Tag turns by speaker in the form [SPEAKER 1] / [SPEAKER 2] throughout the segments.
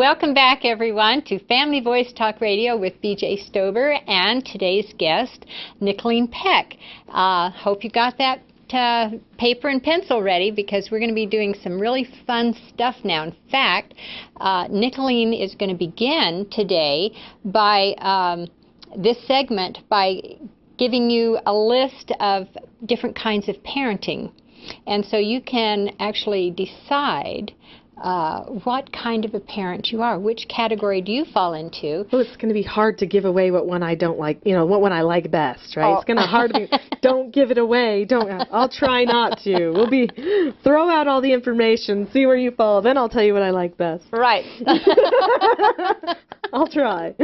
[SPEAKER 1] Welcome back, everyone, to Family Voice Talk Radio with B.J. Stober and today's guest, Nicholeen Peck. Hope you got that paper and pencil ready, because we're going to be doing some really fun stuff now. In fact, Nicholeen is going to begin today by this segment by giving you a list of different kinds of parenting. And so you can actually decide what kind of a parent you are. Which category do you fall into?
[SPEAKER 2] Well, it's going to be hard to give away what one I don't like, what one I like best, right? Oh. It's going to be hard to don't give it away. I'll try not to. Throw out all the information, see where you fall, then I'll tell you what I like best.
[SPEAKER 1] Right.
[SPEAKER 2] I'll try.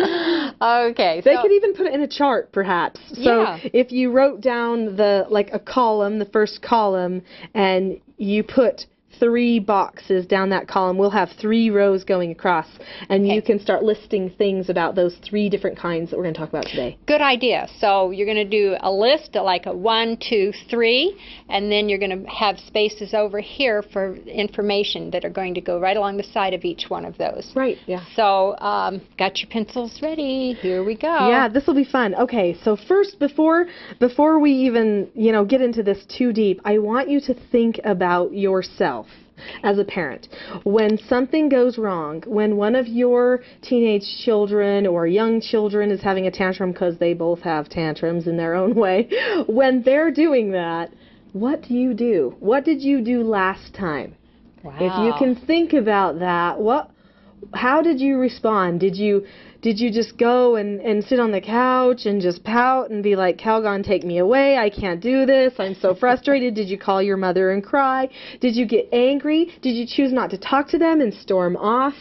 [SPEAKER 1] Okay.
[SPEAKER 2] They could even put it in a chart, perhaps. So
[SPEAKER 1] yeah.
[SPEAKER 2] If you wrote down a column, the first column, and you put 3 boxes down that column, we'll have 3 rows going across, and you can start listing things about those 3 different kinds that we're going to talk about today.
[SPEAKER 1] Good idea. So you're going to do a list, like a 1, 2, 3, and then you're going to have spaces over here for information that are going to go right along the side of each one of those.
[SPEAKER 2] Right, yeah.
[SPEAKER 1] So got your pencils ready? Here we go.
[SPEAKER 2] Yeah, this will be fun. Okay, so first, before we even, get into this too deep, I want you to think about yourself as a parent. When something goes wrong, when one of your teenage children or young children is having a tantrum, because they both have tantrums in their own way, when they're doing that, what do you do? What did you do last time?
[SPEAKER 1] Wow.
[SPEAKER 2] If you can think about that, how did you respond? Did you just go and sit on the couch and just pout and be like, Calgon, take me away, I can't do this, I'm so frustrated? Did you call your mother and cry? Did you get angry? Did you choose not to talk to them and storm off?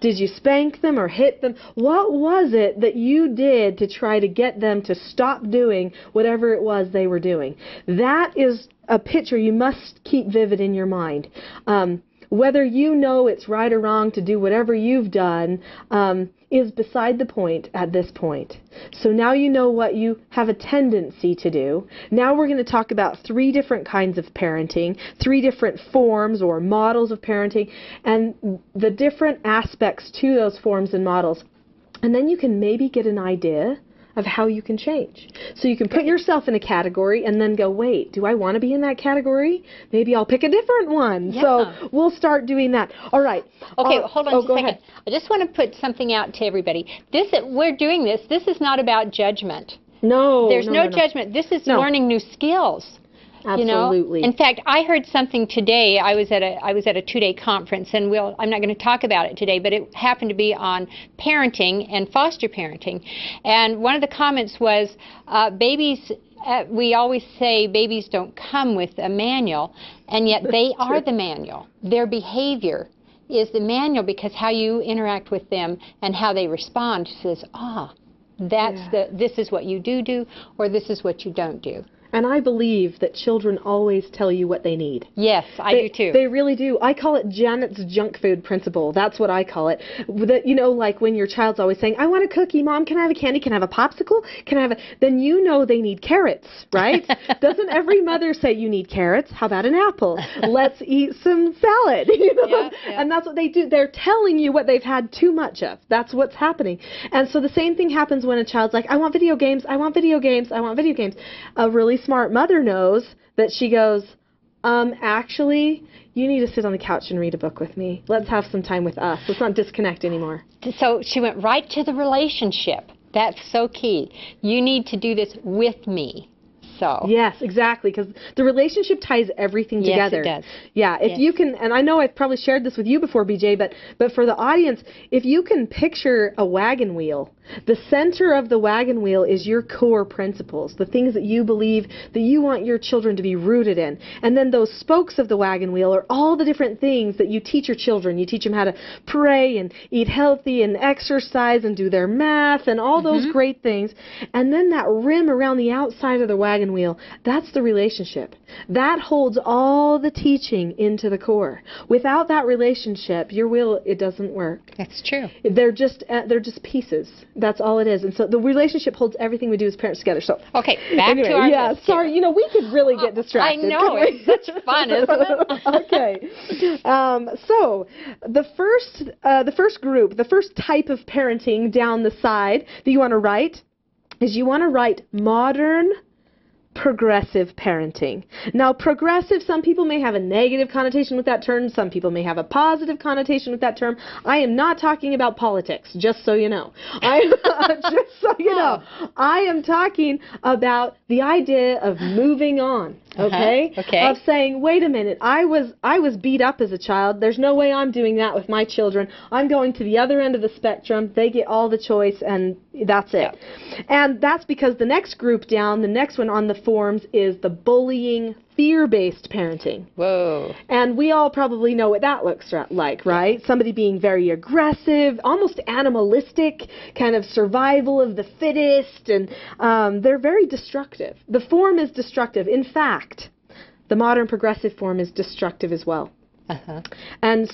[SPEAKER 2] Did you spank them or hit them? What was it that you did to try to get them to stop doing whatever it was they were doing? That is a picture you must keep vivid in your mind. Whether you know it's right or wrong to do whatever you've done is beside the point at this point. So now you know what you have a tendency to do. Now we're going to talk about 3 different kinds of parenting, 3 different forms or models of parenting, and the different aspects to those forms and models. And then you can maybe get an idea of how you can change. So you can put yourself in a category and then go, wait, do I want to be in that category? Maybe I'll pick a different one. Yeah. So we'll start doing that. All right.
[SPEAKER 1] Okay, hold on just a second.
[SPEAKER 2] Ahead.
[SPEAKER 1] I just want to put something out to everybody. We're doing this. This is not about judgment.
[SPEAKER 2] No.
[SPEAKER 1] There's no judgment. This is learning new skills.
[SPEAKER 2] Absolutely.
[SPEAKER 1] In fact, I heard something today. I was at a 2-day conference, and I'm not going to talk about it today, but it happened to be on parenting and foster parenting. And one of the comments was, babies, we always say babies don't come with a manual, and yet they are the manual. Their behavior is the manual, because how you interact with them and how they respond says, this is what you do, or this is what you don't do.
[SPEAKER 2] And I believe that children always tell you what they need.
[SPEAKER 1] Yes, I do too.
[SPEAKER 2] They really do. I call it Janet's junk food principle. That's what I call it. Like when your child's always saying, I want a cookie, Mom, can I have a candy? Can I have a popsicle? Can I have then you know they need carrots, right? Doesn't every mother say you need carrots? How about an apple? Let's eat some salad.
[SPEAKER 1] Yeah.
[SPEAKER 2] And that's what they do. They're telling you what they've had too much of. That's what's happening. And so the same thing happens when a child's like, I want video games, I want video games, I want video games. A really smart mother knows that she goes, actually, you need to sit on the couch and read a book with me. Let's have some time with us. Let's not disconnect anymore.
[SPEAKER 1] So she went right to the relationship. That's so key. You need to do this with me. So.
[SPEAKER 2] Yes, exactly, because the relationship ties everything together.
[SPEAKER 1] Yes, it does.
[SPEAKER 2] Yeah, if you can, and I know I've probably shared this with you before, BJ, but for the audience, if you can picture a wagon wheel, the center of the wagon wheel is your core principles, the things that you believe that you want your children to be rooted in. And then those spokes of the wagon wheel are all the different things that you teach your children. You teach them how to pray and eat healthy and exercise and do their math and all those great things. And then that rim around the outside of the wagon wheel, that's the relationship. That holds all the teaching into the core. Without that relationship, your wheel, it doesn't work.
[SPEAKER 1] That's true.
[SPEAKER 2] They're just pieces. That's all it is. And so the relationship holds everything we do as parents together. So
[SPEAKER 1] Okay, back to our list here.
[SPEAKER 2] sorry, we could really get distracted.
[SPEAKER 1] I know, it's such fun, isn't it?
[SPEAKER 2] Okay. So the first group, the first type of parenting down the side that you want to write is you want to write modern progressive parenting. Now, progressive, some people may have a negative connotation with that term. Some people may have a positive connotation with that term. I am not talking about politics, just so you know. Just so you know. I am talking about the idea of moving on. Okay?
[SPEAKER 1] Okay.
[SPEAKER 2] Of saying, wait a minute, I was beat up as a child. There's no way I'm doing that with my children. I'm going to the other end of the spectrum. They get all the choice, and that's it.
[SPEAKER 1] Yeah.
[SPEAKER 2] And that's because the next group down, the next one on the forms, is the bullying, fear-based parenting.
[SPEAKER 1] Whoa.
[SPEAKER 2] And we all probably know what that looks like, right? Somebody being very aggressive, almost animalistic, kind of survival of the fittest, and they're very destructive. The form is destructive. In fact, the modern progressive form is destructive as well.
[SPEAKER 1] Uh-huh.
[SPEAKER 2] And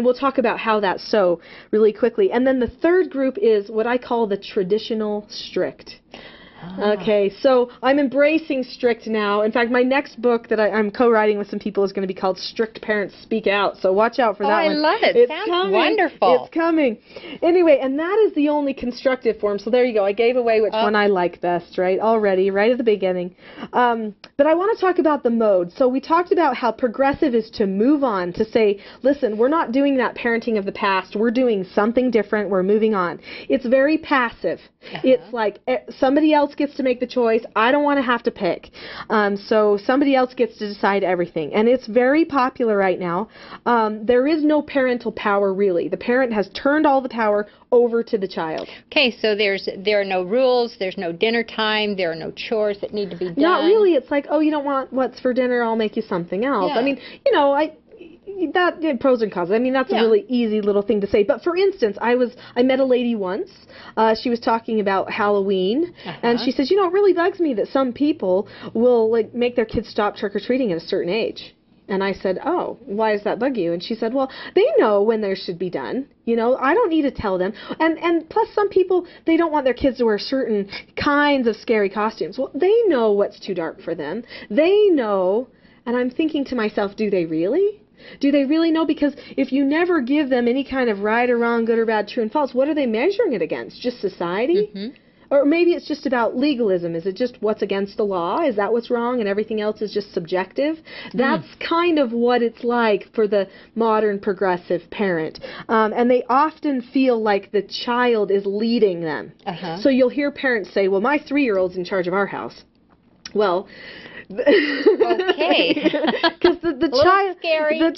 [SPEAKER 2] we'll talk about how that's so really quickly. And then the third group is what I call the traditional strict. Okay, so I'm embracing strict now. In fact, my next book that I'm co-writing with some people is going to be called Strict Parents Speak Out. So watch out for that one.
[SPEAKER 1] I love it.
[SPEAKER 2] It's
[SPEAKER 1] Sounds
[SPEAKER 2] coming.
[SPEAKER 1] wonderful.
[SPEAKER 2] It's coming. Anyway, and that is the only constructive form. So there you go. I gave away which one I like best, right? Already, right at the beginning. But I want to talk about the mode. So we talked about how progressive is to move on, to say, listen, we're not doing that parenting of the past. We're doing something different. We're moving on. It's very passive. It's like somebody else gets to make the choice. I don't want to have to pick. So somebody else gets to decide everything. And it's very popular right now. There is no parental power, really. The parent has turned all the power over to the child.
[SPEAKER 1] Okay, so there are no rules, there's no dinner time, there are no chores that need to be done.
[SPEAKER 2] Not really. It's like, oh, you don't want what's for dinner, I'll make you something else.
[SPEAKER 1] Yeah.
[SPEAKER 2] I mean, that pros and cons. I mean, that's a really easy little thing to say. But for instance, I met a lady once. She was talking about Halloween, and she says, it really bugs me that some people will make their kids stop trick-or-treating at a certain age. And I said, oh, why does that bug you? And she said, well, they know when there should be done. I don't need to tell them. And plus some people, they don't want their kids to wear certain kinds of scary costumes. Well, they know what's too dark for them. They know. And I'm thinking to myself, do they really? Do they really know? Because if you never give them any kind of right or wrong, good or bad, true and false, what are they measuring it against? Just society? Mm-hmm. Or maybe it's just about legalism. Is it just what's against the law? Is that what's wrong and everything else is just subjective? That's kind of what it's like for the modern progressive parent. And they often feel like the child is leading them. So you'll hear parents say, well, my 3-year-old's in charge of our house. Well,
[SPEAKER 1] okay.
[SPEAKER 2] Because the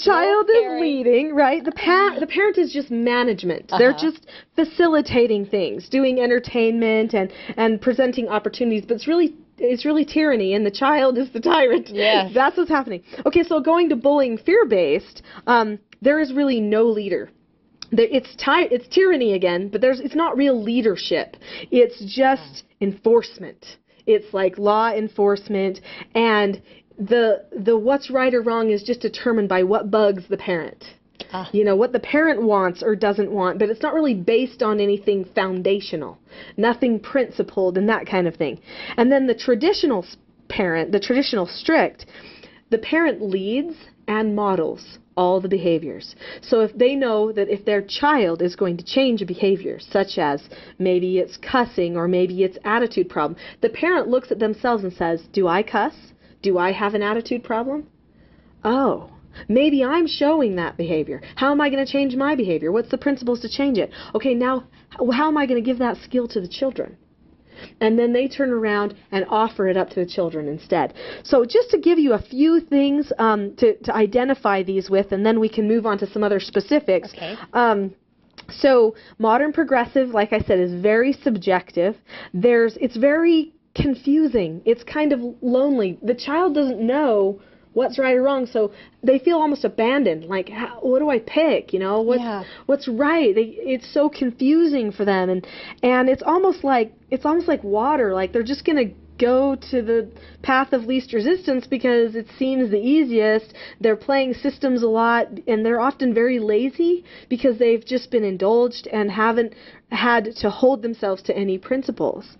[SPEAKER 2] child is leading, right? The parent is just management. They're just facilitating things, doing entertainment and presenting opportunities. But it's really tyranny, and the child is the tyrant.
[SPEAKER 1] Yes.
[SPEAKER 2] That's what's happening. Okay, so going to bullying, fear-based, there is really no leader. It's tyranny again, but it's not real leadership. It's just enforcement. It's like law enforcement, and the what's right or wrong is just determined by what bugs the parent. What the parent wants or doesn't want, but it's not really based on anything foundational, nothing principled and that kind of thing. And then the traditional parent, the traditional strict, the parent leads and models all the behaviors. So if they know that if their child is going to change a behavior, such as maybe it's cussing or maybe it's attitude problem, the parent looks at themselves and says, do I cuss? Do I have an attitude problem? Oh, maybe I'm showing that behavior. How am I going to change my behavior? What's the principles to change it? Okay, now how am I going to give that skill to the children? And then they turn around and offer it up to the children instead. So just to give you a few things to identify these with, and then we can move on to some other specifics.
[SPEAKER 1] Okay.
[SPEAKER 2] So modern progressive, like I said, is very subjective. It's very confusing. It's kind of lonely. The child doesn't know what's right or wrong, so they feel almost abandoned. Like, what do I pick? What's right? It's so confusing for them, and it's almost like water. Like they're just gonna go to the path of least resistance because it seems the easiest. They're playing systems a lot, and they're often very lazy because they've just been indulged and haven't had to hold themselves to any principles.